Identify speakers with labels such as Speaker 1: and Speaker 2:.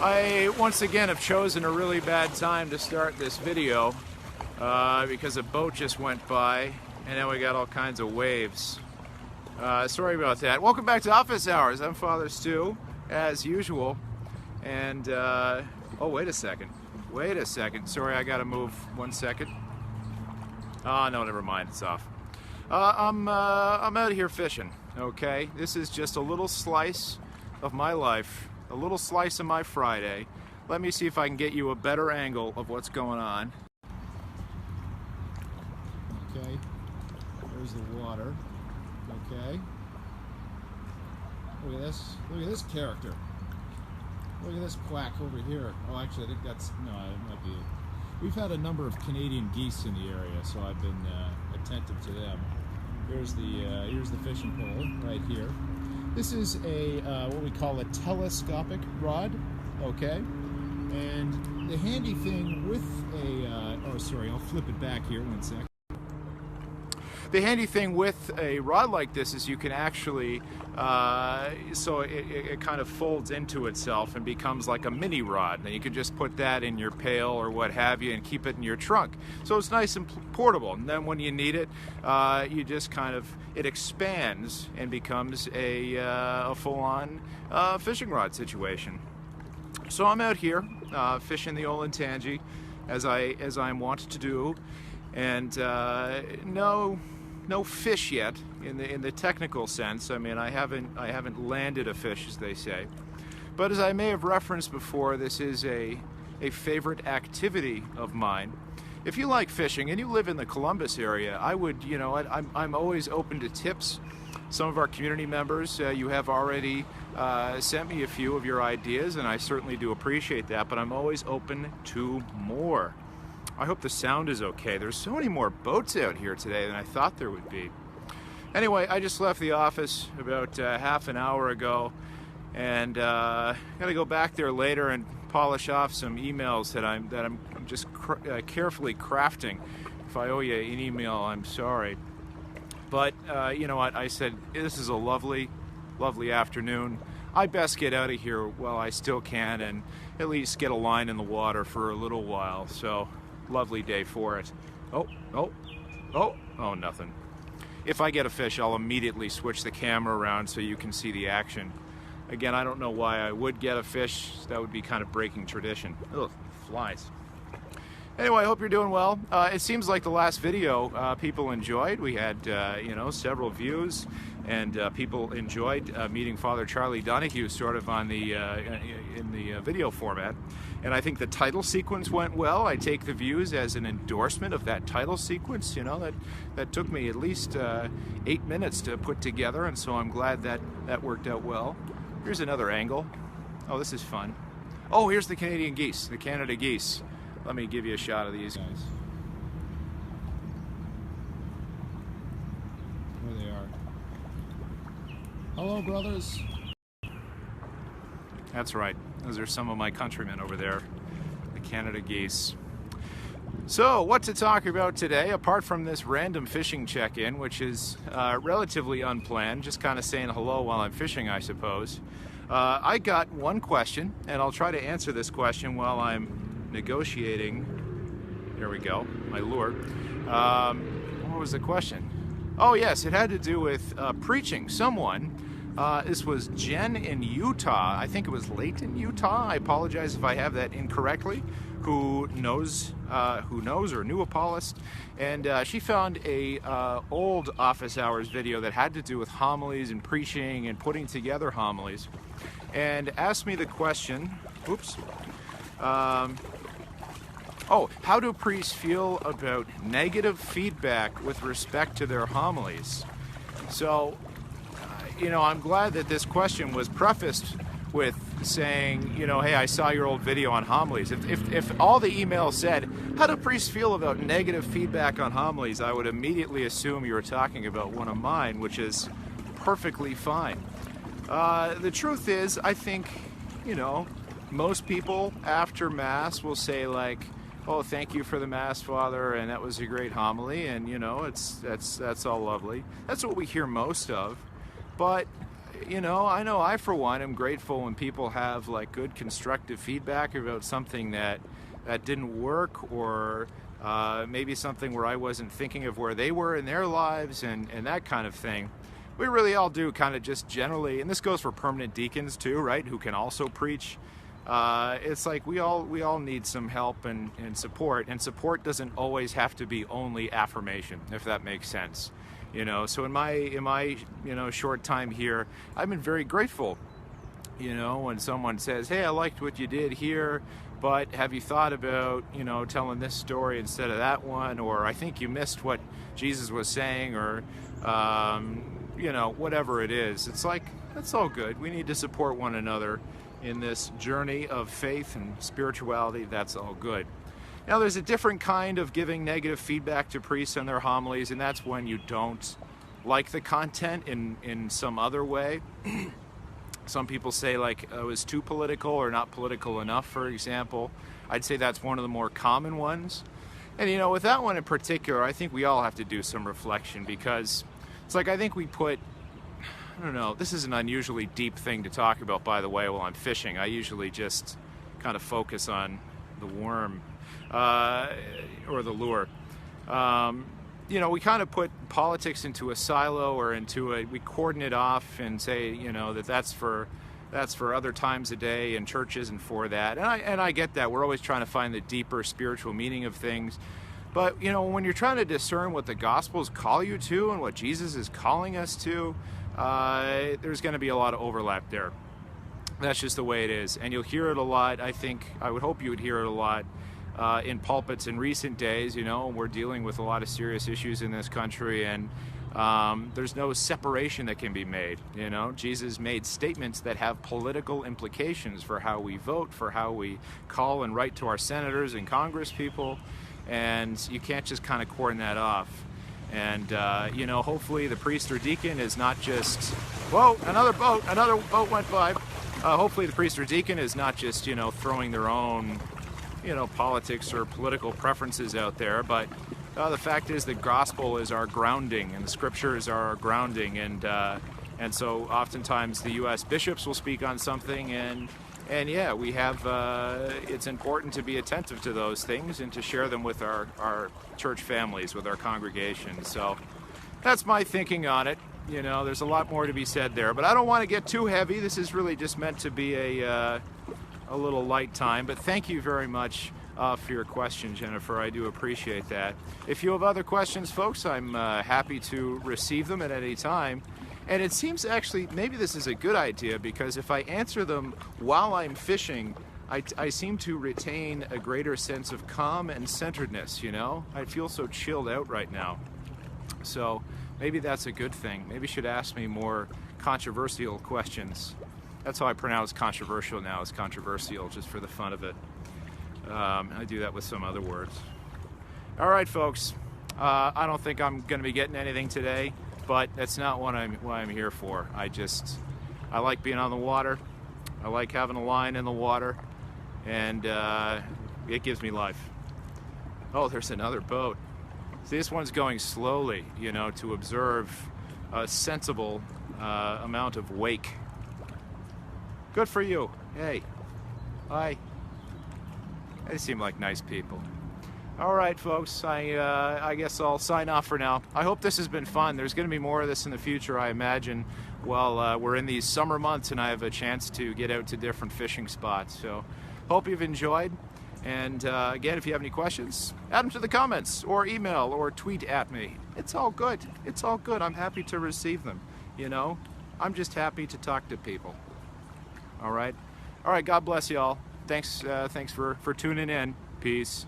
Speaker 1: I once again have chosen a really bad time to start this video because a boat just went by and now we got all kinds of waves. Sorry about that. Welcome back to Office Hours. I'm Fr Stu, as usual. And, oh, wait a second. Wait a second. Sorry, I gotta move 1 second. Oh, no, never mind. It's off. I'm out here fishing, okay? This is just a little slice of my life, a little slice of my Friday. Let me see if I can get you a better angle of what's going on. Okay, there's the water. Okay. Look at this. Look at this character. Look at this quack over here. Oh, actually, I think that's, no, it might be it. We've had a number of Canadian geese in the area, so I've been attentive to them. Here's the fishing pole right here. This is a what we call a telescopic rod, okay? And the handy thing with a, oh sorry, I'll flip it back here 1 sec. The handy thing with a rod like this is you can actually, so it kind of folds into itself and becomes like a mini rod. And you can just put that in your pail or what have you and keep it in your trunk. So it's nice and portable. And then when you need it, you just kind of, it expands and becomes a full-on fishing rod situation. So I'm out here fishing the Olentangy as I'm wont to do. And no fish yet in the technical sense. I mean, I haven't landed a fish, as they say. But as I may have referenced before, this is a favorite activity of mine. If you like fishing and you live in the Columbus area, I would, you know, I'm always open to tips. Some of our community members, you have already sent me a few of your ideas, and I certainly do appreciate that, but I'm always open to more. I hope the sound is okay. There's so many more boats out here today than I thought there would be. Anyway, I just left the office about half an hour ago, and gotta go back there later and polish off some emails that I'm just carefully crafting. If I owe you an email, I'm sorry. But you know what? I said this is a lovely afternoon. I best get out of here while I still can and at least get a line in the water for a little while. So. Lovely day for it. Oh, nothing. If I get a fish, I'll immediately switch the camera around so you can see the action. Again, I don't know why I would get a fish. That would be kind of breaking tradition. Ugh, flies. Anyway, I hope you're doing well. It seems like the last video people enjoyed. We had, you know, several views, and people enjoyed meeting Father Charlie Donahue sort of on the in the video format. And I think the title sequence went well. I take the views as an endorsement of that title sequence. You know, that took me at least 8 minutes to put together, and so I'm glad that worked out well. Here's another angle. Oh, this is fun. Oh, here's the Canadian geese, the Canada geese. Let me give you a shot of these guys. There they are. Hello, brothers. That's right. Those are some of my countrymen over there, the Canada geese. So, what to talk about today, apart from this random fishing check-in, which is relatively unplanned, just kind of saying hello while I'm fishing, I suppose. I got one question, and I'll try to answer this question while I'm negotiating. There we go, my lure. What was the question? Oh yes, it had to do with preaching. Someone, this was Jen in Utah, I think it was Layton, Utah, I apologize if I have that incorrectly, who knows or knew Apollos, and she found a old Office Hours video that had to do with homilies and preaching and putting together homilies, and asked me the question, oops, oh, how do priests feel about negative feedback with respect to their homilies? So, you know, I'm glad that this question was prefaced with saying, you know, hey, I saw your old video on homilies. If all the email said, how do priests feel about negative feedback on homilies, I would immediately assume you were talking about one of mine, which is perfectly fine. The truth is, I think, you know, most people after Mass will say like, oh, thank you for the Mass, Father, and that was a great homily, and you know, that's all lovely. That's what we hear most of. But you know I for one am grateful when people have like good constructive feedback about something that didn't work, or maybe something where I wasn't thinking of where they were in their lives, and that kind of thing. We really all do kind of just generally, and this goes for permanent deacons too, right, who can also preach. It's like we all need some help and support, and support doesn't always have to be only affirmation, if that makes sense. You know, so in my you know, short time here, I've been very grateful, you know, when someone says, hey, I liked what you did here, but have you thought about, you know, telling this story instead of that one, or I think you missed what Jesus was saying, or you know, whatever it is. It's like, that's all good. We need to support one another in this journey of faith and spirituality. That's all good. Now, there's a different kind of giving negative feedback to priests and their homilies, and that's when you don't like the content in some other way. Some people say, like, it was too political or not political enough, for example. I'd say that's one of the more common ones. And, you know, with that one in particular, I think we all have to do some reflection, because it's like, I think we put, I don't know, this is an unusually deep thing to talk about, by the way, while I'm fishing. I usually just kind of focus on the worm. Or the lure. You know, we kind of put politics into a silo, or we cordon it off and say, you know, that's for other times a day, and church isn't for that. And I get that. We're always trying to find the deeper spiritual meaning of things. But, you know, when you're trying to discern what the Gospels call you to and what Jesus is calling us to, there's going to be a lot of overlap there. That's just the way it is. And you'll hear it a lot. I would hope you would hear it a lot in pulpits in recent days. You know, we're dealing with a lot of serious issues in this country, and there's no separation that can be made. You know, Jesus made statements that have political implications for how we vote, for how we call and write to our senators and Congress people, and you can't just kind of cordon that off. And you know, hopefully the priest or deacon is not just, whoa, another boat went by. Hopefully the priest or deacon is not just, you know, throwing their own, you know, politics or political preferences out there, but the fact is the gospel is our grounding, and the scriptures are our grounding, and so oftentimes the U.S. bishops will speak on something, and yeah, we have it's important to be attentive to those things and to share them with our church families, with our congregations. So that's my thinking on it. You know, there's a lot more to be said there, but I don't want to get too heavy. This is really just meant to be a little light time, but thank you very much for your question, Jennifer. I do appreciate that. If you have other questions, folks, I'm happy to receive them at any time. And it seems actually, maybe this is a good idea, because if I answer them while I'm fishing, I seem to retain a greater sense of calm and centeredness, you know? I feel so chilled out right now. So maybe that's a good thing. Maybe you should ask me more controversial questions. That's how I pronounce controversial now, is controversial, just for the fun of it. I do that with some other words. All right, folks. I don't think I'm going to be getting anything today, but that's not what I'm here for. I like being on the water. I like having a line in the water, and it gives me life. Oh, there's another boat. See, this one's going slowly, you know, to observe a sensible amount of wake. Good for you. Hey. Hi. They seem like nice people. All right, folks. I guess I'll sign off for now. I hope this has been fun. There's going to be more of this in the future, I imagine, while we're in these summer months and I have a chance to get out to different fishing spots. So hope you've enjoyed. And again, if you have any questions, add them to the comments, or email, or tweet at me. It's all good. It's all good. I'm happy to receive them. You know, I'm just happy to talk to people. All right. God bless you all. Thanks for tuning in. Peace.